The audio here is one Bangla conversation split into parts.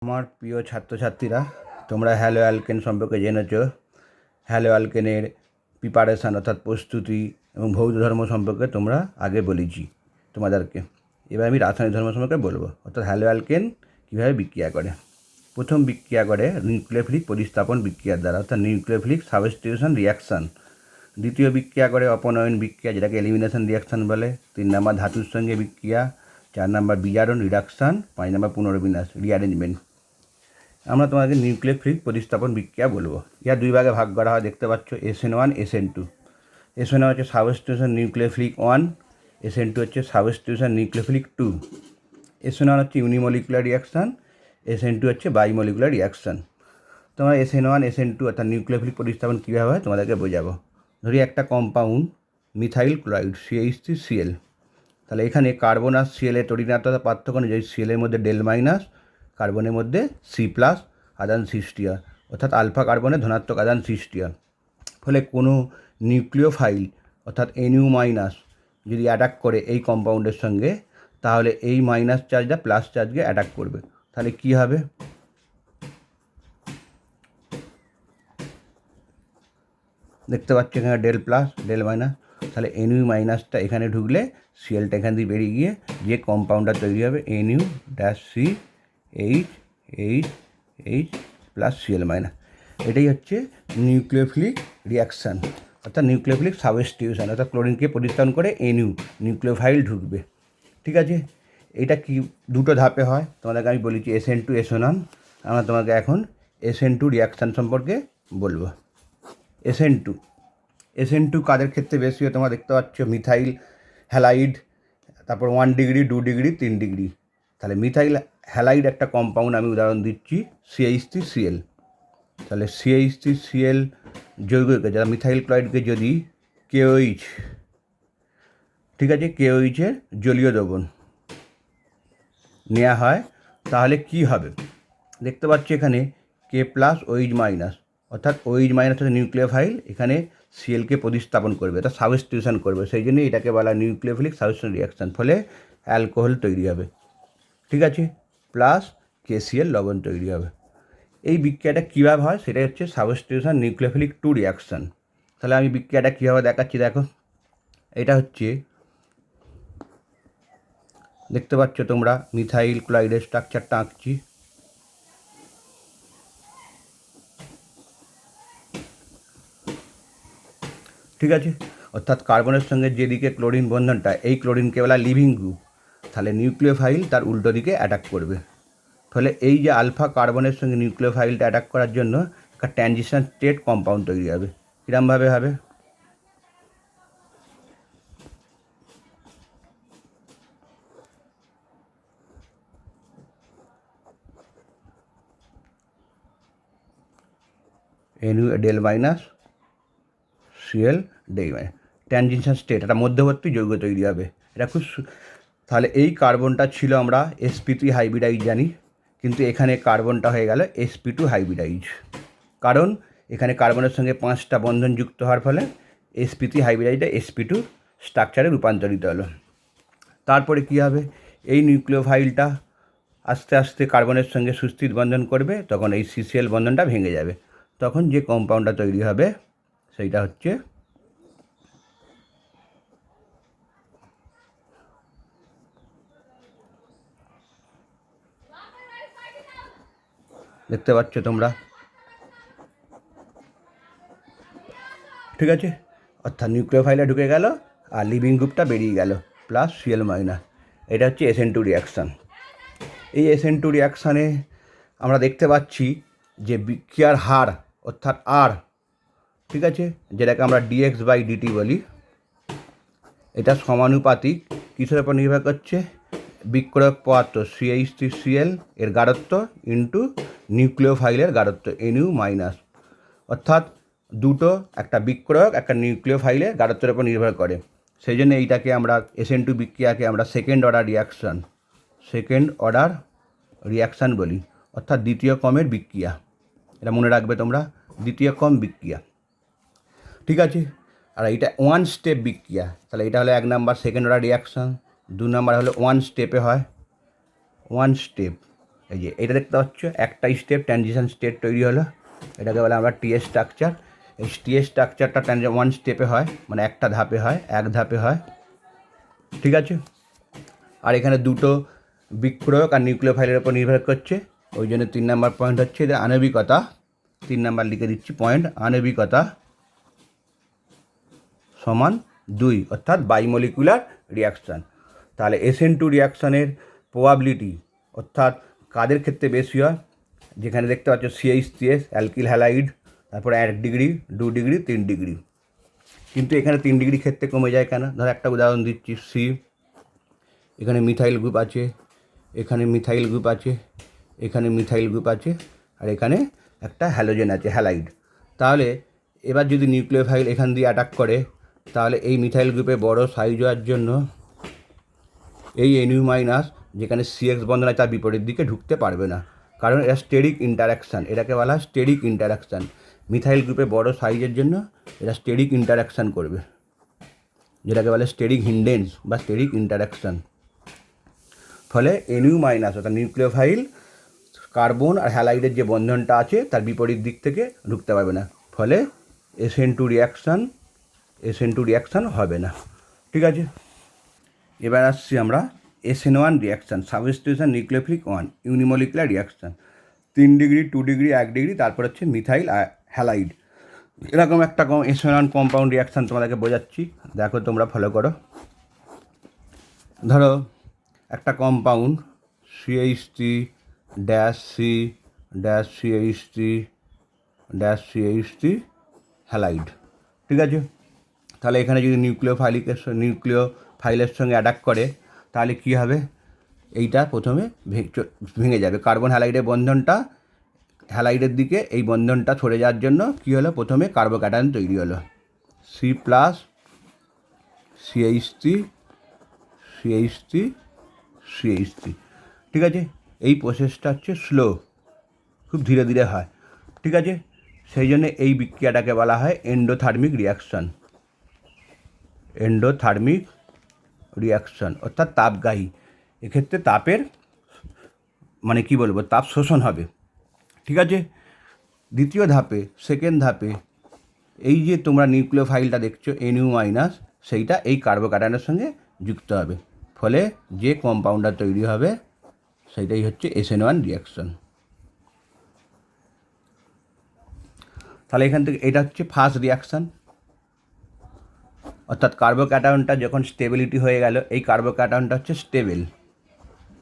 আমার প্রিয় ছাত্রছাত্রীরা, তোমরা হ্যালো অ্যালকেন সম্পর্কে জেনেছ। হ্যালো অ্যালকেনের প্রিপারেশান অর্থাৎ প্রস্তুতি এবং ভৌত ধর্ম সম্পর্কে তোমরা আগে বলেছি তোমাদেরকে। এবার আমি রাসায়নিক ধর্ম সম্পর্কে বলবো, অর্থাৎ হ্যালো অ্যালকেন কীভাবে বিক্রিয়া করে। প্রথম বিক্রিয়া করে নিউক্লিওফিলিক প্রতিস্থাপন বিক্রিয়ার দ্বারা, অর্থাৎ নিউক্লিওফিলিক সাবস্টিটিউশন রিয়াকশান। দ্বিতীয় বিক্রিয়া করে অপনয়ন বিক্রিয়া, যেটাকে এলিমিনেশন রিয়াকশান বলে। 3 নম্বর ধাতুর সঙ্গে বিক্রিয়া। 4 নম্বর বিজারণ রিডাকশান। 5 নম্বর পুনর্বিন্যাস রিঅ্যারেঞ্জমেন্ট। আমরা তোমাকে নিউক্লিওফিলিক প্রতিস্থাপন বিক্রিয়া বলবো। ইহা দুই ভাগে ভাগ করা হয়, দেখতে পাচ্ছ SN1 SN2। SN1 হচ্ছে সাবস্টিটিউশন নিউক্লিওফিলিক 1, SN2 হচ্ছে সাবস্টিটিউশন নিউক্লিওফিলিক 2। SN1 হচ্ছে ইউনিমলিকুলার রিয়াকশান, SN2 হচ্ছে বাইমলিকুলার রিয়াকশান। তোমরা SN1 SN2 অর্থাৎ নিউক্লিওফিলিক প্রতিস্থাপন কীভাবে হয় তোমাদেরকে বোঝাবো। ধরি একটা কম্পাউন্ড মিথাইল ক্লোরাইড CH3Cl, তাহলে এখানে কার্বন আর সিএলের তড়িৎনাত্মতার পার্থক্য অনুযায়ী সিএলের মধ্যে ডেল মাইনাস, কার্বনের মধ্যে C+ আদান সৃষ্টি হয়, অর্থাৎ আলফা কার্বনে ধনাত্মক আদান সৃষ্টি হয়। ফলে কোনো নিউক্লিওফাইল অর্থাৎ NU- যদি অ্যাটাক করে এই কম্পাউন্ডের সঙ্গে, তাহলে এই মাইনাস চার্জটা প্লাস চার্জকে অ্যাটাক করবে। তাহলে কী হবে, দেখতে পাচ্ছি এখানে ডেল প্লাস ডেল মাইনাস। তাহলে NU- এখানে ঢুকলে সিএলটা এখান দিয়ে বেরিয়ে গিয়ে যে কম্পাউন্ডটা তৈরি হবে NU-CH+H প্লাস Cl-। এটাই হচ্ছে নিউক্লিওফিলিক রিয়াকশান, অর্থাৎ নিউক্লিওফিলিক সাবস্টিটিউশন, অর্থাৎ ক্লোরিনকে প্রতিস্থাপন করে নিউক্লিওফাইল ঢুকবে। ঠিক আছে, এটা কি দুটো ধাপে হয় তোমাদেরকে আমি বলেছি, SN2 SN1। আমরা তোমাকে এখন SN2 রিয়াকশান সম্পর্কে বলবো। SN2 কাদের ক্ষেত্রে বেশি হয় তোমরা দেখতে পাচ্ছ, মিথাইল হ্যালাইড, তারপর 1 ডিগ্রি 2 ডিগ্রি 3 ডিগ্রি। তাহলে মিথাইল হ্যালাইড একটা কম্পাউন্ড, আমি উদাহরণ দিচ্ছি CH3Cl। তাহলে CH3Cl যৌগকে, যারা মিথাইল ক্লোরাইডকে যদি KOH, ঠিক আছে, KOH-এর জলীয় দ্রবণ নেওয়া হয়, তাহলে কি হবে দেখতে পাচ্ছি এখানে K+ OH-, অর্থাৎ OH- হচ্ছে নিউক্লিওফাইল, এখানে সিএলকে প্রতিস্থাপন করবে, অর্থাৎ সাবস্টিটিউশন করবে। সেই জন্যই এটাকে বলা নিউক্লিওফিলিক সাবস্টিটিউশন রিয়াকশান। ফলে অ্যালকোহল তৈরি হবে, ঠিক আছে, প্লাস KCl লবণ তৈরি হবে। এই বিক্রিয়াটা কীভাবে হয় সেটা হচ্ছে সাবস্টিটিউশন নিউক্লিওফিলিক 2 রিয়াকশান। তাহলে আমি বিক্রিয়াটা কীভাবে দেখাচ্ছি, দেখো। এটা হচ্ছে, দেখতে পাচ্ছ তোমরা মিথাইল ক্লোরাইডের স্ট্রাকচারটা আঁকছি। ঠিক আছে, অর্থাৎ কার্বনের সঙ্গে যেদিকে ক্লোরিন বন্ধনটা, এই ক্লোরিনকে বলা লিভিং গ্রুপ, তাহলে নিউক্লিওফাইল তার উল্টো দিকে অ্যাটাক করবে। ফলে এই যে আলফা কার্বনের সঙ্গে নিউক্লিওফাইলটা অ্যাটাক করার জন্য একটা ট্রানজিশন স্টেট কম্পাউন্ড তৈরি হবে। কীরমভাবে হবে, NU del minus Cl del minus transition state, একটা মধ্যবর্তী যৌগ তৈরি হবে। এটা খুব, তাহলে এই কার্বনটা ছিল আমরা sp3 হাইব্রিডাইজ জানি, কিন্তু এখানে কার্বনটা হয়ে গেল sp2 হাইব্রিডাইজ। কারণ এখানে কার্বনের সঙ্গে 5টা বন্ধন যুক্ত হওয়ার ফলে sp3 হাইব্রিডাইজটা sp2 স্ট্রাকচারে রূপান্তরিত হলো। তারপরে কী হবে, এই নিউক্লিওফাইলটা আস্তে আস্তে কার্বনের সঙ্গে সুস্থির বন্ধন করবে, তখন এই CCl বন্ধনটা ভেঙে যাবে। তখন যে কম্পাউন্ডটা তৈরি হবে সেইটা হচ্ছে, দেখতে পাচ্ছ তোমরা, ঠিক আছে, অর্থাৎ নিউক্লিওফাইলটা ঢুকে গেল আর লিভিং গ্রুপটা বেরিয়ে গেল প্লাস Cl-। এটা হচ্ছে SN2 রিয়াকশান। এই SN2 রিয়াকশানে আমরা দেখতে পাচ্ছি যে বিক্রিয়ার হার অর্থাৎ R, ঠিক আছে, যেটাকে আমরা dx/dt বলি, এটা সমানুপাতিক কিসের উপর নির্ভর করছে, বিক্রয়ক পদার্থ CH3Cl এর গাঢ়ত্ব ইন্টু নিউক্লিওফাইলের গাঢ়ত্ব NU-। অর্থাৎ দুটো, একটা বিক্রয়ক একটা নিউক্লিওফাইলের গাঢ়ত্বের উপর নির্ভর করে। সেই জন্য এইটাকে আমরা SN2 বিক্রিয়াকে আমরা সেকেন্ড অর্ডার রিয়াকশান বলি, অর্থাৎ দ্বিতীয় ক্রমের বিক্রিয়া। এটা মনে রাখবে তোমরা, দ্বিতীয় ক্রম বিক্রিয়া, ঠিক আছে। আর এটা 1 স্টেপ বিক্রিয়া, তাহলে এটা হলো 1 number second order reaction. 2 number হলো 1 স্টেপে হয়, 1 স্টেপ, এই যে এটা দেখতে পাচ্ছ, একটা স্টেপ ট্রানজিশন স্টেট তৈরি হলো, এটাকে বলে আমরা টিএস স্ট্রাকচার। এই টিএস স্ট্রাকচারটা ওয়ান স্টেপে হয়, মানে একটা ধাপে হয়, এক ধাপে হয়, ঠিক আছে। আর এখানে দুটো বিক্রয়ক আর নিউক্লিওফাইলের উপর নির্ভর করছে, ওই জন্য 3 নম্বর পয়েন্ট হচ্ছে এদের আণবিকতা। 3 নম্বর লিখে দিচ্ছি পয়েন্ট, আণবিকতা সমান 2, অর্থাৎ বাইমলিকুলার রিয়াকশান। তাহলে SN2 রিয়াকশানের প্রবাবিলিটি অর্থাৎ কাদের ক্ষেত্রে বেশি হয়, যেখানে দেখতে পাচ্ছ CH3S অ্যালকিল হ্যালাইড, তারপরে 1 ডিগ্রি, 2 ডিগ্রি, 3 ডিগ্রি, কিন্তু এখানে 3 ডিগ্রি ক্ষেত্রে কমে যায় কেন? ধর একটা উদাহরণ দিচ্ছি, সি, এখানে মিথাইল গ্রুপ আছে, এখানে মিথাইল গ্রুপ আছে, এখানে মিথাইল গ্রুপ আছে, আর এখানে একটা হ্যালোজেন আছে, হ্যালাইড। তাহলে এবার যদি নিউক্লিওফাইল এখান দিয়ে অ্যাটাক করে, তাহলে এই মিথাইল গ্রুপে বড় সাইজ হওয়ার জন্য এই NU মাইনাস যেখানে CX বন্ধন আছে তার বিপরীত দিকে ঢুকতে পারবে না, কারণ এটা স্টেরিক ইন্টারাকশান, এটাকে বলা হয় স্টেরিক ইন্টারাকশান। মিথাইল গ্রুপে বড় সাইজের জন্য এটা স্টেরিক ইন্টারাকশান করবে, যেটাকে বলে স্টেরিক হিন্ডেন্স বা স্টেরিক ইন্টারাকশান। ফলে NU মাইনাস অর্থাৎ নিউক্লিওফাইল কার্বন আর হ্যালাইডের যে বন্ধনটা আছে তার বিপরীত দিক থেকে ঢুকতে পারবে না, ফলে SN2 রিয়াকশান হবে না, ঠিক আছে। এবার আসছি আমরা SN1 reaction, substitution nucleophilic 1 unimolecular reaction. 3 degree, 2 degree, 1 degree, তারপর হচ্ছে মিথাইল হ্যালাইড, এরকম একটা SN1 কম্পাউন্ড রিয়াকশান তোমাদেরকে বোঝাচ্ছি, দেখো তোমরা ফলো করো। ধরো একটা কম্পাউন্ড CH3-C-CH3-CH3 হ্যালাইড, ঠিক আছে। তাহলে এখানে যদি নিউক্লিওফাইলের সঙ্গে অ্যাটাক করে, তাহলে কী হবে? এইটা প্রথমে ভেঙে যাবে, কার্বন হ্যালাইডের বন্ধনটা, হ্যালাইডের দিকে এই বন্ধনটা সরে যাওয়ার জন্য কী হলো, প্রথমে কার্বোক্যাটায়ন তৈরি হলো, C+CH3, ঠিক আছে। এই প্রসেসটা হচ্ছে স্লো, খুব ধীরে ধীরে হয়, ঠিক আছে। সেই জন্য এই বিক্রিয়াটাকে বলা হয় এন্ডোথার্মিক রিয়াকশান, অর্থাৎ তাপগাহী। এক্ষেত্রে তাপের মানে কি বলবো, তাপ শোষণ হবে, ঠিক আছে। দ্বিতীয় ধাপে, সেকেন্ড ধাপে, এই যে তোমরা নিউক্লিওফাইলটা দেখছো NU মাইনাস, সেইটা এই কার্বোক্যাটায়নের সঙ্গে যুক্ত হবে, ফলে যে কম্পাউন্ডটা তৈরি হবে সেইটাই হচ্ছে SN1 রিয়াকশান। তাহলে এখান থেকে এটা হচ্ছে ফার্স্ট রিয়াকশান, অর্থাৎ কার্বোক্যাটায়নটা যখন স্টেবিলিটি হয়ে গেল, এই কার্বোক্যাটায়নটা হচ্ছে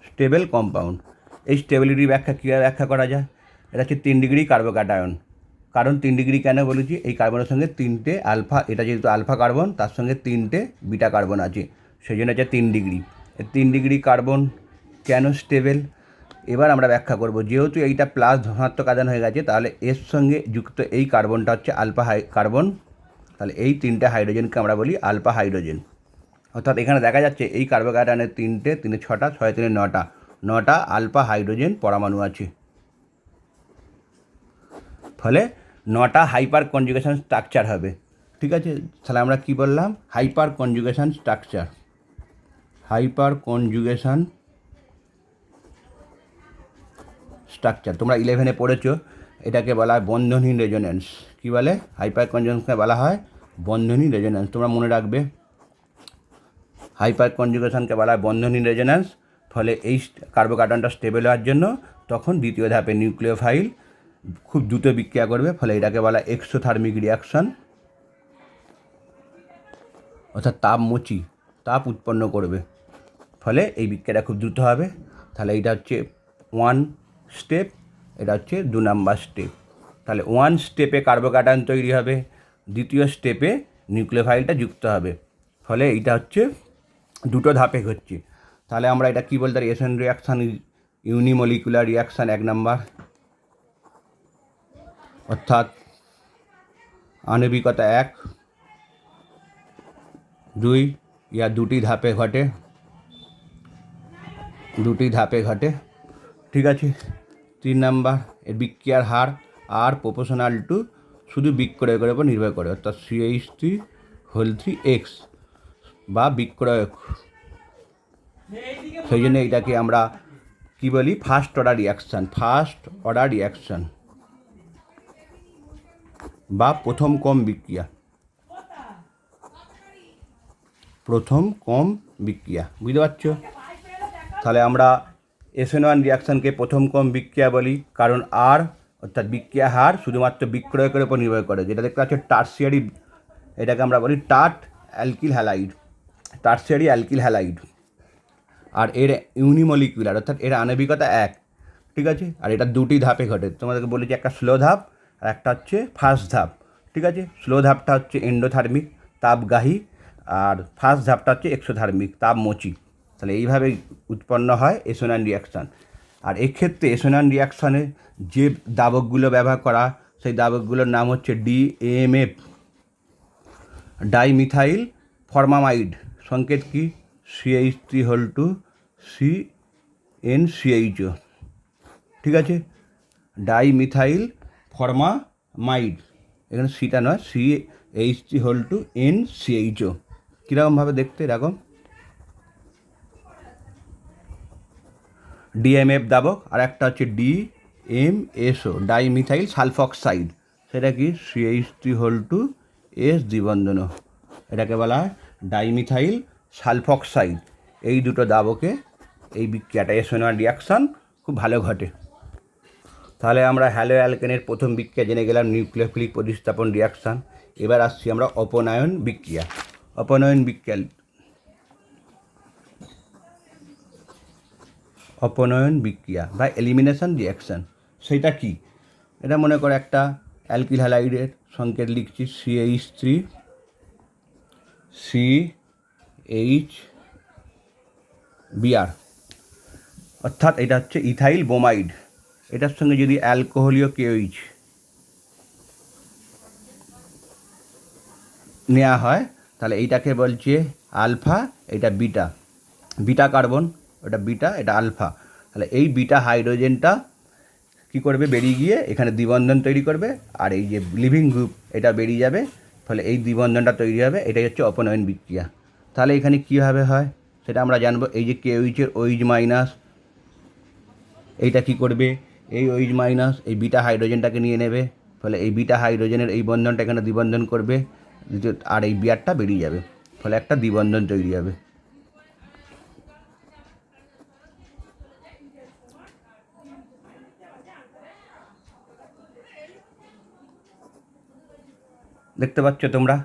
স্টেবল কম্পাউন্ড। এই স্টেবিলিটির ব্যাখ্যা কীভাবে ব্যাখ্যা করা যায়? এটা হচ্ছে 3 ডিগ্রি কার্বোক্যাটায়ন, কারণ 3 ডিগ্রি কেন বলেছি, এই কার্বনের সঙ্গে 3টে আলফা, এটা যেহেতু আলফা কার্বন, তার সঙ্গে 3টে বিটা কার্বন আছে, সেই জন্য হচ্ছে 3 ডিগ্রি। 3 ডিগ্রি কার্বন কেন স্টেবল, এবার আমরা ব্যাখ্যা করব। যেহেতু এইটা প্লাস ধনাত্মক আধান হয়ে গেছে, তাহলে এর সঙ্গে যুক্ত এই কার্বনটা হচ্ছে আলফা কার্বন, তাহলে এই 3টে হাইড্রোজেনকে আমরা বলি আলফা হাইড্রোজেন। অর্থাৎ এখানে দেখা যাচ্ছে এই কার্বোক্যাটায়নের 3টে, 3 6টা, 6 3 9টা আলফা হাইড্রোজেন পরমাণু আছে, ফলে 9টা হাইপার কনজুগেশন স্ট্রাকচার হবে, ঠিক আছে। তাহলে আমরা কি বললাম, হাইপার কনজুগেশন স্ট্রাকচার তোমরা 11-এ পড়েছো, এটাকে বলা হয় বন্ধনহীন রেজোন্যান্স। কী বলে? হাইপার কনজুগেশনকে বলা হয় বন্ধনহীন রেজোন্যান্স, তোমরা মনে রাখবে। হাইপার কনজুগেশনকে বলা হয় বন্ধনহীন রেজোন্যান্স, ফলে এই কার্বোক্যাটায়নটা স্টেবল হওয়ার জন্য তখন দ্বিতীয় ধাপে নিউক্লিওফাইল খুব দ্রুত বিক্রিয়া করবে, ফলে এটাকে বলা এক্সোথার্মিক রিয়াকশান, অর্থাৎ তাপ উৎপন্ন করবে, ফলে এই বিক্রিয়াটা খুব দ্রুত হবে। তাহলে এইটা হচ্ছে 1 স্টেপ, এটা হচ্ছে 2 নাম্বার স্টেপ। তাহলে 1 স্টেপে কার্বোক্যাটায়ন তৈরি হবে, দ্বিতীয় স্টেপে নিউক্লিওফাইলটা যুক্ত হবে, ফলে এইটা হচ্ছে দুটো ধাপে হচ্ছে। তাহলে আমরা এটা কী বলতে পারি, SN রিয়াকশান ইউনিমলিকুলার রিয়াকশান 1 নাম্বার, অর্থাৎ আণবিকতা 1, 2 ইয়া দুটি ধাপে ঘটে, ঠিক আছে। 3 নাম্বার, এর বিক্রিয়ার হার আর প্রপোর্শনাল টু শুধু বিক্রয়কের উপর নির্ভর করে, অর্থাৎ CH3 বা বিক্রয়ক, সেই জন্য এইটাকে আমরা কী বলি, ফার্স্ট অর্ডার রিয়াকশান বা প্রথম ক্রম বিক্রিয়া, বুঝতে পারছো? তাহলে আমরা SN1 রিয়াকশানকে প্রথম ক্রম বিক্রিয়া বলি, কারণ আর অর্থাৎ বিক্রিয়া হার শুধুমাত্র বিক্রয়কের উপর নির্ভর করে। যেটা দেখতে পাচ্ছ টার্সিয়ারি, এটাকে আমরা বলি টার্সিয়ারি অ্যালকিল হ্যালাইড। আর এর ইউনিমলিকুলার অর্থাৎ এর আণবিকতা 1, ঠিক আছে? আর এটা 2টি ধাপে ঘটে। তোমাদেরকে বলেছি একটা স্লো ধাপ আর একটা হচ্ছে ফাস্ট ধাপ, ঠিক আছে? স্লো ধাপটা হচ্ছে এন্ডোথার্মিক, তাপগাহী, আর ফাস্ট ধাপটা হচ্ছে এক্সোথার্মিক, তাপমোচী। তাহলে এইভাবেই উৎপন্ন হয় SN1 রিয়াকশান। আর এক্ষেত্রে SN1 রিয়াকশানে যে দাবকগুলো ব্যবহার করা, সেই দাবকগুলোর নাম হচ্ছে DMF, ডাইমিথাইল ফর্মামাইড। সংকেত কি? CH3 CnCHO, ঠিক আছে? ডাইমিথাইল ফর্মামাইড, এখানে সিটা নয়, CH3 NCHO। কীরকমভাবে দেখতে? এরকম DMF দাবক, আর একটা হচ্ছে DMSO, ডাইমিথাইল সালফক্সাইড। সেটা কি? CH3 দ্বিবন্ধন, এটাকে বলা হয় ডাইমিথাইল সালফক্সাইড। এই দুটো দাবকে এই বিক্রিয়াটা SN1 রিয়াকশান খুব ভালো ঘটে। তাহলে আমরা হ্যালো অ্যালকেনের প্রথম বিক্রিয়া জেনে গেলাম, নিউক্লিওফিলিক প্রতিস্থাপন রিয়াকশান। এবার আসছি আমরা অপনয়ন বিক্রিয়া বা এলিমিনেশন রিয়াকশান। সেটা কি? এটা মনে করো একটা অ্যালকিল হ্যালাইডের সংকেত লিখছি CH3CHBr, অর্থাৎ এটা হচ্ছে ইথাইল বোমাইড। এটার সঙ্গে যদি অ্যালকোহলীয় KOH নেওয়া হয় তাহলে এইটাকে বলছে আলফা, এটা বিটা কার্বন, ওটা বিটা, এটা আলফা। তাহলে এই বিটা হাইড্রোজেনটা কী করবে? বেরিয়ে গিয়ে এখানে দ্বিবন্ধন তৈরি করবে, আর এই যে লিভিং গ্রুপ এটা বেরিয়ে যাবে, ফলে এই দ্বিবন্ধনটা তৈরি হবে। এটাই হচ্ছে অপনয়ন বিক্রিয়া। তাহলে এখানে কীভাবে হয় সেটা আমরা জানবো। এই যে KOH-এর OH মাইনাস, এইটা কী করবে? এই OH মাইনাস এই বিটা হাইড্রোজেনটাকে নিয়ে নেবে, ফলে এই বিটা হাইড্রোজেনের এই বন্ধনটা এখানে দ্বিবন্ধন করবে, আর এই বিয়ারটা বেরিয়ে যাবে, ফলে একটা দ্বিবন্ধন তৈরি হবে। দেখতে পাচ্ছ তোমরা?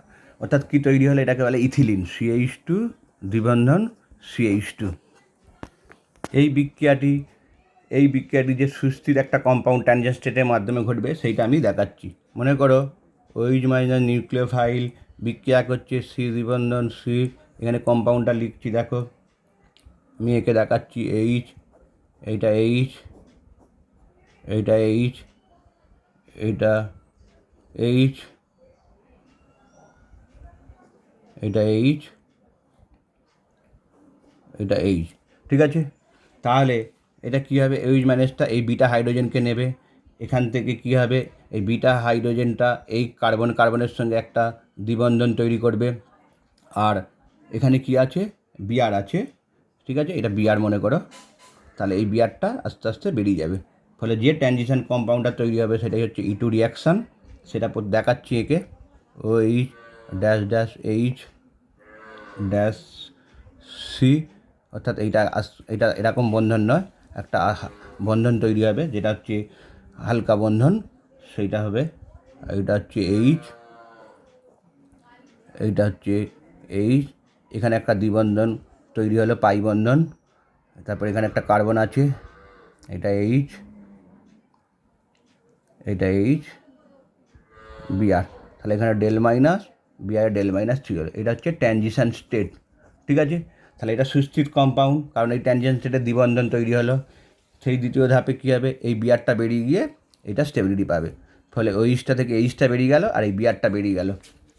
অর্থাৎ কী তৈরি হলো? এটাকে বলে ইথিলিন, CH2 দ্বিবন্ধন CH2। এই বিক্রিয়াটি যে সুস্থির একটা কম্পাউন্ড ট্যানজেন্ট স্টেটের মাধ্যমে ঘটবে সেইটা আমি দেখাচ্ছি। মনে করো OH মাইনাস নিউক্লিওফাইল বিক্রিয়া করছে C দ্বিবন্ধন C, এখানে কম্পাউন্ডটা লিখছি, দেখো আমি একে দেখাচ্ছি H, এইটা H, এইটা H, এইটা H, এটা H, এটা H, ঠিক আছে? তাহলে এটা কী হবে? OH মাইনাসটা এই বিটা হাইড্রোজেনকে নেবে, এখান থেকে কী হবে? এই বিটা হাইড্রোজেনটা এই কার্বনের সঙ্গে একটা দ্বিবন্ধন তৈরি করবে, আর এখানে কি আছে? বিআর আছে, ঠিক আছে? এটা বিআর মনে করো। তাহলে এই বিআরটা আস্তে আস্তে বেরিয়ে যাবে, ফলে যে ট্রানজিশন কম্পাউন্ডটা তৈরি হবে সেটাই হচ্ছে E2 রিয়াকশান। সেটা দেখাচ্ছি একে, OH dash dash H dash C, অর্থাৎ এটা এরকম বন্ধন নয়, একটা বন্ধন তৈরি হবে যেটা হচ্ছে হালকা বন্ধন, সেইটা হবে, এইটা হচ্ছে H, এইটা হচ্ছে H, এখানে একটা দ্বিবন্ধন তৈরি হলো, পাই বন্ধন, তারপর এখানে একটা কার্বন আছে, এটা H, এটা H, বিআর। তাহলে এখানে del minus, BR del minus 3 হলো। এটা হচ্ছে ট্রানজিশন স্টেট, ঠিক আছে? তাহলে এটা সুস্থির কম্পাউন্ড, কারণ এই ট্রানজিশন স্টেটে দ্বিবন্ধন তৈরি হলো। সেই দ্বিতীয় ধাপে কী হবে? এই বিআরটা বেরিয়ে গিয়ে এটা স্টেবিলিটি পাবে, ফলে OHটা থেকে Hটা বেরিয়ে গেল, আর এই বিআরটা বেরিয়ে গেল,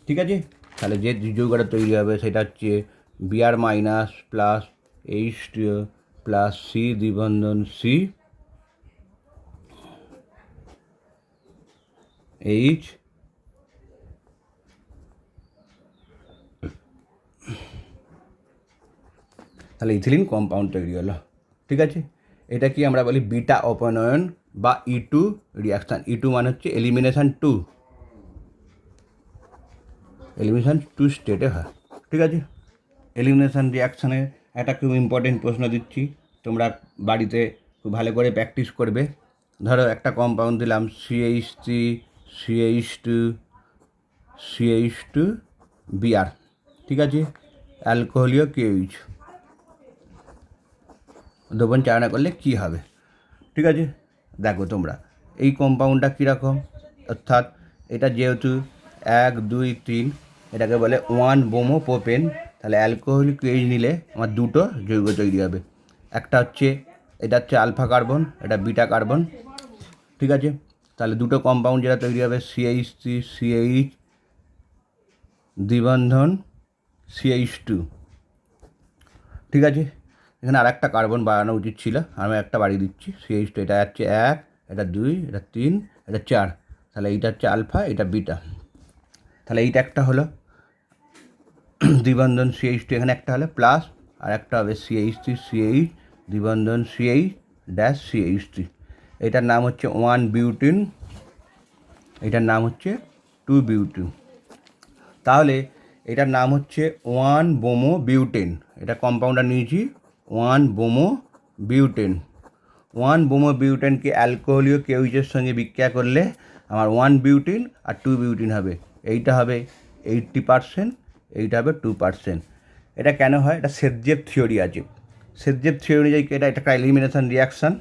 ঠিক আছে? তাহলে যে যৌগটা তৈরি হবে সেটা হচ্ছে BR minus plus H2 plus C দ্বিবন্ধন C, H, তাহলে ইথিলিন কম্পাউন্ড তৈরি হলো, ঠিক আছে? এটা কি আমরা বলি বিটা অপনয়ন বা E2 রিয়াকশান। E2 মানে হচ্ছে এলিমিনেশান টু স্টেটে হয়। ঠিক আছে, এলিমিনেশান রিয়াকশানের একটা খুব ইম্পর্টেন্ট প্রশ্ন দিচ্ছি, তোমরা বাড়িতে খুব ভালো করে প্র্যাকটিস করবে। ধরো একটা কম্পাউন্ড দিলাম CH3 CH2 Br, ঠিক আছে, অ্যালকোহলীয় KOH, দ্রবণ চালনা করলে কি হবে? ঠিক আছে, দেখো তোমরা এই কম্পাউন্ডটা কীরকম, অর্থাৎ এটা যেহেতু 1 2 3, এটাকে বলে 1 বোমো প্রোপেন, তাহলে অ্যালকোহলিক KOH নিলে আমার দুটো যৌগ তৈরি হবে। একটা হচ্ছে এটা হচ্ছে আলফা কার্বন, এটা বিটা কার্বন। ঠিক আছে, তাহলে দুটো কম্পাউন্ড যেটা তৈরি হবে CH3 CH দ্বিবন্ধন CH2। ঠিক আছে, এখানে আর একটা কার্বন বাড়ানো উচিত ছিল, আমি একটা বাড়িয়ে দিচ্ছি। CH2, এটা হচ্ছে 1, এটা 2, এটা 3, এটা 4, তাহলে এইটা হচ্ছে আলফা, এটা বিটা। তাহলে এইটা একটা হলো দ্বিবন্ধন CH2, এখানে একটা হলো প্লাস, আর একটা হবে CH3 CH দ্বিবন্ধন CH-CH3। এটার নাম হচ্ছে 1 বিউটিন, এটার নাম হচ্ছে 2 বিউটিন। তাহলে এটার নাম হচ্ছে 1 বোমো বিউটেন। এটা কম্পাউন্ডার নিয়েছি 1 বোমো বিউটেন। 1 বোমো বিউটেনকে অ্যালকোহলীয় KOH সঙ্গে বিক্রিয়া করলে আমার 1 বিউটিন আর 2 বিউটিন হবে। এইটা হবে 80%, এইটা হবে 2%। এটা কেন হয়? এটা সেটজেভ থিওরি আছে। সেটজেভ থিওরি অনুযায়ী এটা একটা এলিমিনেশন রিয়াকশান।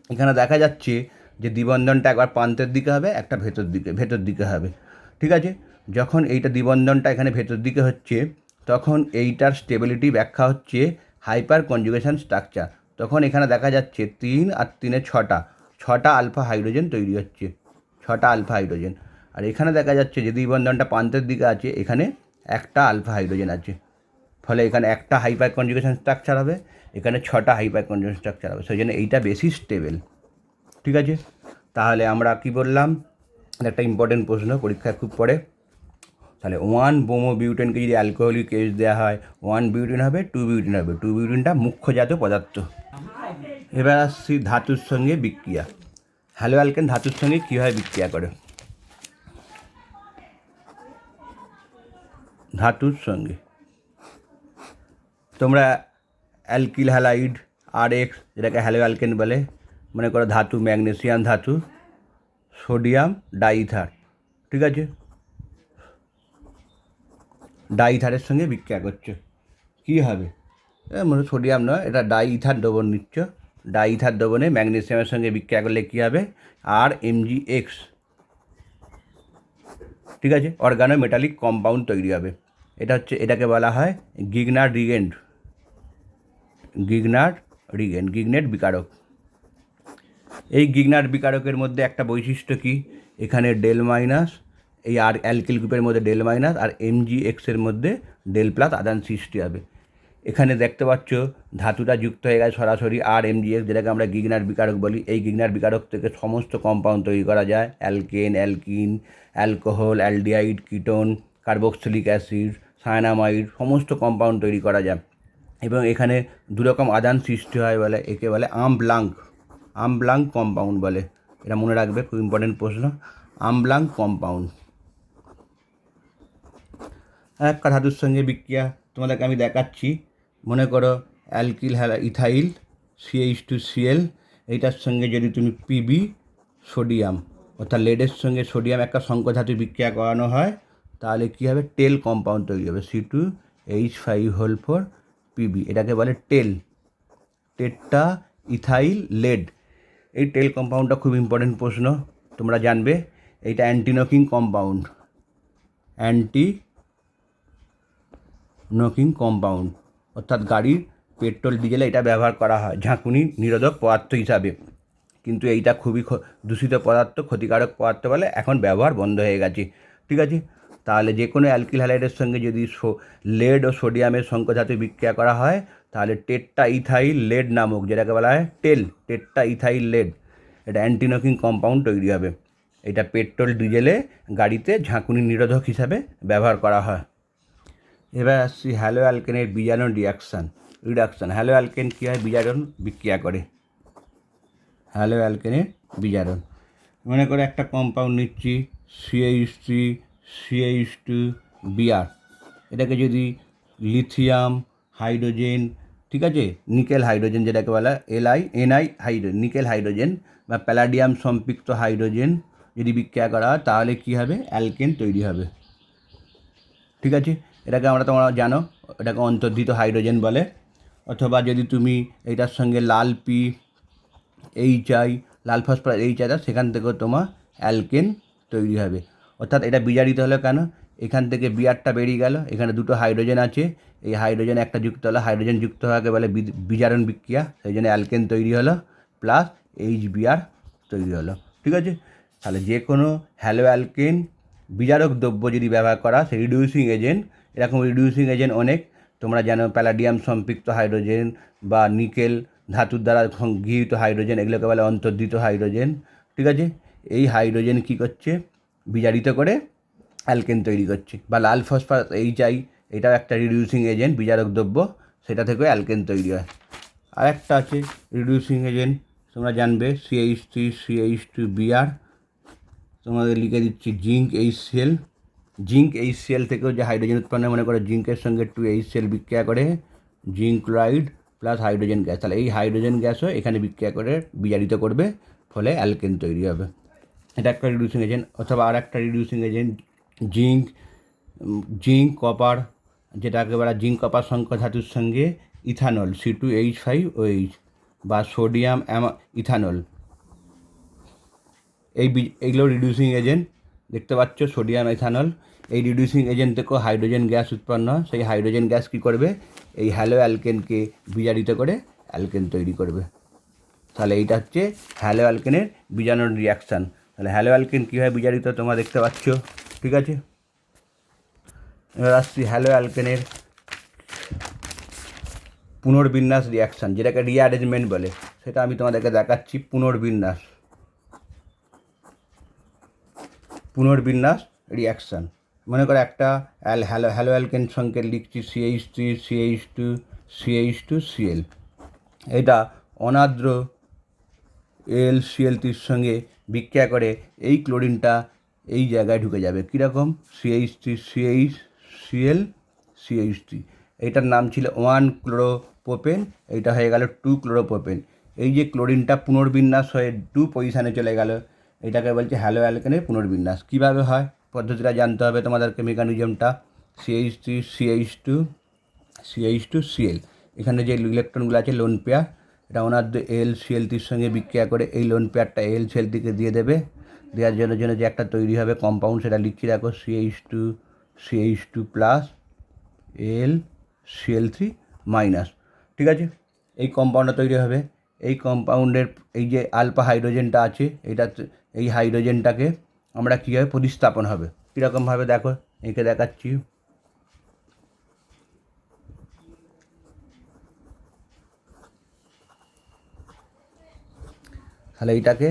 এখানে দেখা যাচ্ছে যে দ্বিবন্ধনটা একবার প্রান্তের দিকে হবে, একটা ভেতর দিকে হবে। ঠিক আছে, যখন এইটা দ্বিবন্ধনটা এখানে ভেতর দিকে হচ্ছে, তখন এইটার স্টেবিলিটি ব্যাখ্যা হচ্ছে হাইপার কনজুগেশন স্ট্রাকচার। তখন এখানে দেখা যাচ্ছে 3 আর 3-এ 6টা আলফা হাইড্রোজেন তৈরি হচ্ছে, 6টা আলফা হাইড্রোজেন। আর এখানে দেখা যাচ্ছে যে দ্বিবন্ধনটা প্রান্তের দিকে আছে, এখানে একটা আলফা হাইড্রোজেন আছে, ফলে এখানে একটা হাইপার কনজুগেশন স্ট্রাকচার হবে, এখানে 6টা হাইপার কনজুগেশন স্ট্রাকচার হবে, সেই জন্য এইটা বেশি স্টেবল। ঠিক আছে, তাহলে আমরা কি বললাম, একটা ইম্পর্টেন্ট প্রশ্ন পরীক্ষায় খুব পড়ে। তাহলে 1 বোমো বিউটেনকে যদি অ্যালকোহলিক KOH দেওয়া হয়, 1 বিউটিন হবে, 2 বিউটিন হবে। 2 বিউটিনটা মুখ্যজাত পদার্থ। এবার আসছি ধাতুর সঙ্গে বিক্রিয়া। হ্যালো অ্যালকেন ধাতুর সঙ্গে কীভাবে বিক্রিয়া করে? ধাতুর সঙ্গে তোমরা অ্যালকিল হ্যালাইড RX, যেটাকে হ্যালো অ্যালকেন বলে, মনে করো ধাতু ম্যাগনেসিয়াম ধাতু, সোডিয়াম ডাইইথার। ঠিক আছে, ডাইইথারের সঙ্গে বিক্রিয়া করছো, কী হবে? মানে সোডিয়াম নয়, এটা ডাইইথার দ্রবণ নিচ্ছ। ডাইইথার দ্রবণে ম্যাগনেসিয়ামের সঙ্গে বিক্রিয়া করলে কী হবে? RMgX। ঠিক আছে, অর্গানো মেটালিক কম্পাউন্ড তৈরি হবে। এটাকে বলা হয় গিগনার্ড বিকারক। এই গিগনার্ড বিকারকের মধ্যে একটা বৈশিষ্ট্য কি, এখানে ডেল মাইনাস, এই আর অ্যালকিল গ্রুপের মধ্যে ডেল মাইনাস আর MgX-এর মধ্যে ডেল প্লাস আদান সৃষ্টি হবে। এখানে দেখতে পাচ্ছ ধাতুটা যুক্ত হয়ে গেছে সরাসরি RMgX, যেটাকে আমরা গিগনার্ড বিকারক বলি। এই গিগনার্ড বিকারক থেকে সমস্ত কম্পাউন্ড তৈরি করা যায়, alkane, alkyne, alcohol, aldehyde, ketone, carboxylic acid, cyanamide, সমস্ত কম্পাউন্ড তৈরি করা যায়। এবং এখানে দুরকম আদান সৃষ্টি হয় বলে একে বলে আমব্লাঙ্ক কম্পাউন্ড বলে। এটা মনে রাখবে, খুব ইম্পর্টেন্ট প্রশ্ন, আমব্লাঙ্ক কম্পাউন্ড। একটা ধাতুর সঙ্গে বিক্রিয়া তোমাদেরকে আমি দেখাচ্ছি। মনে করো অ্যালকিল ইথাইল CH2Cl, এইটার সঙ্গে যদি তুমি Pb সোডিয়াম, অর্থাৎ লেডের সঙ্গে সোডিয়াম একটা সংকর বিক্রিয়া করানো হয়, তাহলে কী হবে? টেল কম্পাউন্ড তৈরি হবে, C2H5 Pb। এটাকে বলে টেট্টা ইথাইল লেড। এই টেল কম্পাউন্ডটা খুব ইম্পর্টেন্ট প্রশ্ন, তোমরা জানবে। এইটা অ্যান্টিনকিং কম্পাউন্ড, অর্থাৎ গাড়ির পেট্রোল ডিজেলে এটা ব্যবহার করা হয় ঝাঁকুনি নিরোধক পদার্থ হিসাবে। কিন্তু এইটা খুবই দূষিত পদার্থ, ক্ষতিকারক পদার্থ বলে এখন ব্যবহার বন্ধ হয়ে গেছে। ঠিক আছে, তাহলে যে কোনো অ্যালকিল হ্যালাইডের সঙ্গে যদি লেড ও সোডিয়ামের সংকর বিক্রিয়া করা হয়, তাহলে টেট্টা ইথাইল লেড নামক, যেটাকে বলা হয় টেট্টা ইথাইল লেড, এটা অ্যান্টিনকিং কম্পাউন্ড তৈরি হবে। এটা পেট্রোল ডিজেলে গাড়িতে ঝাঁকুনি নিরোধক হিসাবে ব্যবহার করা হয়। এবার আসছি হ্যালো অ্যালকেনের বিজারণ রিডাকশান। হ্যালো অ্যালকেন কী হয়? বিজারণ বিক্রিয়া করে। হ্যালো অ্যালকেনের বিজারণ। মনে করে একটা কম্পাউন্ড নিচ্ছি CH3 CH2 Br, এটাকে যদি লিথিয়াম হাইড্রোজেন, ঠিক আছে, নিকেল হাইড্রোজেন যেটাকে বলা NI হাইড্রোজেন, নিকেল হাইড্রোজেন বা প্যালাডিয়াম সম্পৃক্ত হাইড্রোজেন যদি বিক্রিয়া করা হয় তাহলে কী হবে, অ্যালকেন তৈরি হবে। ঠিক আছে, এটাকে তোমরা জানো, এটাকে অন্তর্ধিত হাইড্রোজেন বলে। অথবা যদি তুমি এইটার সঙ্গে লাল HI, লাল ফসফরাস HI দাও, সেখান থেকেও তোমার অ্যালকেন তৈরি হবে। অর্থাৎ এটা বিজারিত হলো কেন, এখান থেকে বিআরটা বেরিয়ে গেল, এখানে দুটো হাইড্রোজেন আছে, এই হাইড্রোজেন একটা যুক্ত হলো, হাইড্রোজেন যুক্ত হওয়াকে বলে বিজারণ বিক্রিয়া, সেই জন্য অ্যালকেন তৈরি হলো প্লাস HBr তৈরি হলো। ঠিক আছে, তাহলে যে কোনো হ্যালো অ্যালকেন বিজারক দ্রব্য যদি ব্যবহার করা, সেই রিডিউসিং এজেন্ট, এরকম রিডিউসিং এজেন্ট অনেক তোমরা জানো, প্যালাডিয়াম সম্পৃক্ত হাইড্রোজেন বা নিকেল ধাতুর দ্বারা গৃহীত হাইড্রোজেন, এগুলোকে বলে অন্তর্ধিত হাইড্রোজেন। ঠিক আছে, এই হাইড্রোজেন কী করছে, বিজারিত করে অ্যালকেন তৈরি করছে। বা লাল ফসফরাস HI, এটাও একটা রিডিউসিং এজেন্ট, বিজারক দ্রব্য, সেটা থেকেও অ্যালকেন তৈরি হয়। আর একটা আছে রিডিউসিং এজেন্ট, তোমরা জানবে CH3 CH2 Br, তোমাদের লিখে দিচ্ছি জিঙ্ক HCl থেকেও যে হাইড্রোজেন উৎপন্ন, মনে করো জিঙ্কের সঙ্গে 2HCl বিক্রিয়া করে zinc chloride plus hydrogen gas, তাহলে এই হাইড্রোজেন গ্যাসও এখানে বিক্রিয়া করে বিজারিত করবে, ফলে অ্যালকেন তৈরি হবে। এটা একটা রিডিউসিং এজেন্ট। অথবা আর একটা রিডিউসিং এজেন্ট জিঙ্ক কপার, যেটাকে বলা জিঙ্ক কপার সংকর ধাতুর সঙ্গে ইথানল C2H5OH বা সোডিয়াম ইথানল, এইগুলো রিডিউসিং এজেন্ট দেখতে পাচ্ছ, সোডিয়াম ইথানল। এই রিডিউসিং এজেন্ট থেকেও হাইড্রোজেন গ্যাস উৎপন্ন হয়, সেই হাইড্রোজেন গ্যাস কী করবে, এই হ্যালো অ্যালকেনকে বিজারিত করে অ্যালকেন তৈরি করবে। তাহলে এইটা হচ্ছে হ্যালো অ্যালকেনের বিজারণ রিয়াকশান। তাহলে হ্যালো অ্যালকেন কীভাবে বিজারিত তোমরা দেখতে পাচ্ছ। ঠিক আছে, এবার আসছি হ্যালো অ্যালকেনের পুনর্বিন্যাস রিয়াকশান, যেটাকে রিঅ্যারেঞ্জমেন্ট বলে, সেটা আমি তোমাদেরকে দেখাচ্ছি। পুনর্বিন্যাস রিয়াকশান, মনে করো একটা হ্যালো অ্যালকেন সংকেত লিখছি CH3 CH2 CH2Cl, এটা অনার্দ্র AlCl3 সঙ্গে বিক্রিয়া করে এই ক্লোরিনটা এই জায়গায় ঢুকে যাবে। কীরকম, CH3 CH CH3, এইটার নাম ছিল 1 ক্লোরোপ্রোপেন, এইটা হয়ে গেল 2 ক্লোরোপ্রোপেন। এই যে ক্লোরিনটা পুনর্বিন্যাস হয়ে 2 পজিশানে চলে গেল, এটাকে বলছে হ্যালো অ্যালকেনের পুনর্বিন্যাস। কীভাবে হয় পদ্ধতিটা জানতে হবে তোমাদেরকে, মেকানিজমটা। CH3 CH2Cl, এখানে যে ইলেকট্রনগুলো আছে লোন পেয়ার, এটা অনার্দ্র AlCl3 সঙ্গে বিক্রিয়া করে এই লোন পেয়ারটা AlCl3কে দিয়ে দেবে। দেওয়ার জন্য যে একটা তৈরি হবে কম্পাউন্ড, সেটা লিখছি দেখো CH2 প্লাস AlCl3 মাইনাস। ঠিক আছে, এই কম্পাউন্ডটা তৈরি হবে। এই কম্পাউন্ডের এই যে আলফা হাইড্রোজেনটা আছে, এই হাইড্রোজেনটাকে আমরা কীভাবে প্রতিস্থাপন হবে, কীরকমভাবে দেখো এঁকে দেখাচ্ছি। তাহলে এইটাকে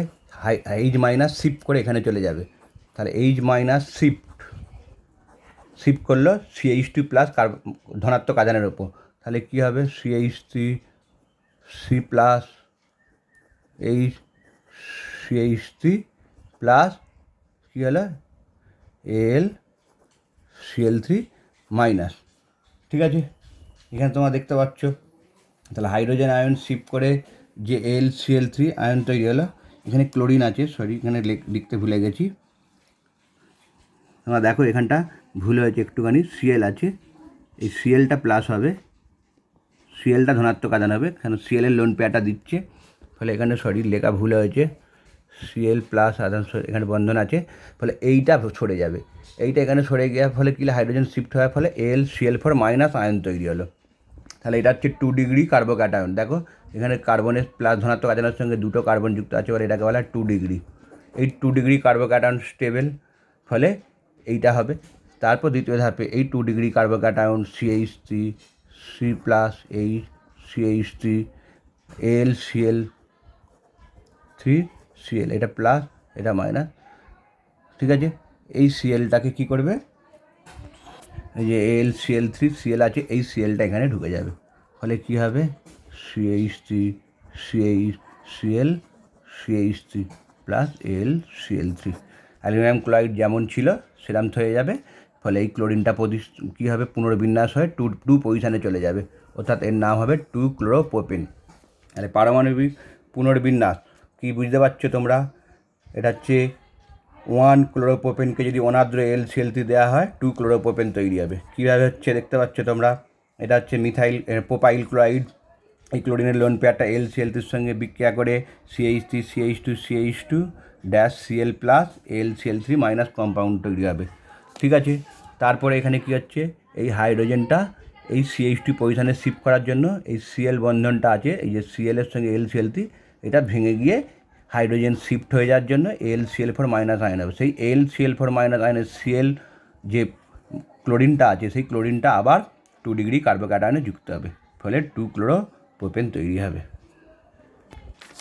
H মাইনাস শিফট করে এখানে চলে যাবে, তাহলে H মাইনাস শিফট করলো CH2 প্লাস ধনাত্মক আধানের ওপর, তাহলে কী হবে, CH3 প্লাস CH3 প্লাস কী হলো AlCl3 মাইনাস। ঠিক আছে, এখানে তোমরা দেখতে পাচ্ছ, তাহলে হাইড্রোজেন আয়ন শিফট করে যে AlCl3 আয়ন তৈরি হলো। এখানে ক্লোরিন আছে, এখানে লিখতে ভুলে গেছি, তোমরা দেখো এখানটা ভুল হয়েছে একটুখানি, Cl আছে, এই Clটা প্লাস হবে, Clটা ধনাত্মক আধান হবে, কারণ Cl এর লোন পেয়ারটা দিচ্ছে, ফলে এখানে লেখা ভুল হয়েছে, Cl প্লাস আধান এখানে বন্ধন আছে, ফলে এইটা সরে যাবে, এইটা এখানে সরে যাওয়ার ফলে কী হাইড্রোজেন শিফট হওয়ার ফলে AlCl4 মাইনাস আয়ন তৈরি হলো। তাহলে এটা হচ্ছে 2 ডিগ্রি কার্বোক্যাটায়ন। দেখো এখানে কার্বনের প্লাস ধনাত্মক আধানের সঙ্গে দুটো কার্বন যুক্ত আছে, বলে এটাকে বলা হয় 2 ডিগ্রি। এই 2 ডিগ্রি কার্বোক্যাটায়ন স্টেবল, ফলে এইটা হবে। তারপর দ্বিতীয় ধাপে এই 2 degree carbocation CH3 plus CH3 AlCl3Cl, এটা প্লাস এটা মাইনাস। ঠিক আছে, এই Clটাকে কী করবে, এই যে AlCl3Cl আছে, এই Clটা এখানে ঢুকে যাবে, ফলে কী হবে, CH3 CH CH3 plus LCl3। Aluminium chloride যেমন ছিল সেরকম হয়ে যাবে, ফলে এই ক্লোরিনটা কী হবে, পুনর্বিন্যাস হয়ে টু পজিশানে চলে যাবে, অর্থাৎ এর নাম হবে 2-chloropropen। তাহলে পারমাণবিক পুনর্বিন্যাস কী বুঝতে পারছো তোমরা? এটা হচ্ছে 1-chloropropenকে যদি অনাদ্র LCl3 দেওয়া হয় 2-chloropropen তৈরি হবে। কীভাবে হচ্ছে দেখতে পাচ্ছ তোমরা? এটা হচ্ছে প্রোপাইল ক্লোরাইড। এই ক্লোরিনের লোন পেয়ারটা LCl3-র সঙ্গে বিক্রিয়া করে CH3CH2CH2-Cl plus LCl3 minus compound তৈরি হবে। ঠিক আছে, তারপরে এখানে কী হচ্ছে, এই হাইড্রোজেনটা এই CH2 পজিশানে শিফট করার জন্য এই Cl বন্ধনটা আছে, এই যে Cl এর সঙ্গে LCl3, এটা ভেঙে গিয়ে হাইড্রোজেন শিফট হয়ে যাওয়ার জন্য LCl4 মাইনাস আয়ন হবে। সেই LCl4 মাইনাস আয়নের Cl যে ক্লোরিনটা আছে, সেই ক্লোরিনটা আবার 2 ডিগ্রি কার্বোক্যাটায়নে যুক্ত হবে, ফলে 2-chloropropen তৈরি হবে।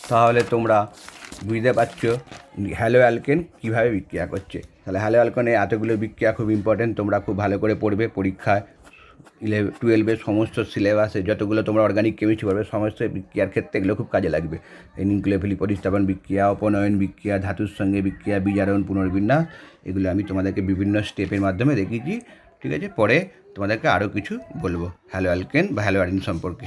তাহলে তোমরা বুঝতে পারছো হ্যালো অ্যালকেন কীভাবে বিক্রিয়া করছে। তাহলে হ্যালো অ্যালকেনে এতগুলো বিক্রিয়া খুব ইম্পর্টেন্ট, তোমরা খুব ভালো করে পড়বে পরীক্ষায়। 12-এর সমস্ত সিলেবাসে যতগুলো তোমরা অর্গানিক কেমিস্ট্রি পড়বে সমস্ত বিক্রিয়ার ক্ষেত্রে এগুলো খুব কাজে লাগবে। এই নিউক্লিওফিলিক প্রতিস্থাপন বিক্রিয়া, অপনয়ন বিক্রিয়া, ধাতুর সঙ্গে বিক্রিয়া, বিজারণ, পুনর্বিন্যাস, এগুলো আমি তোমাদেরকে বিভিন্ন স্টেপের মাধ্যমে দেখিয়েছি। ঠিক আছে, পরে তোমাদেরকে আরও কিছু বলবো হ্যালো অ্যালকেন বা হ্যালো অ্যারিন সম্পর্কে।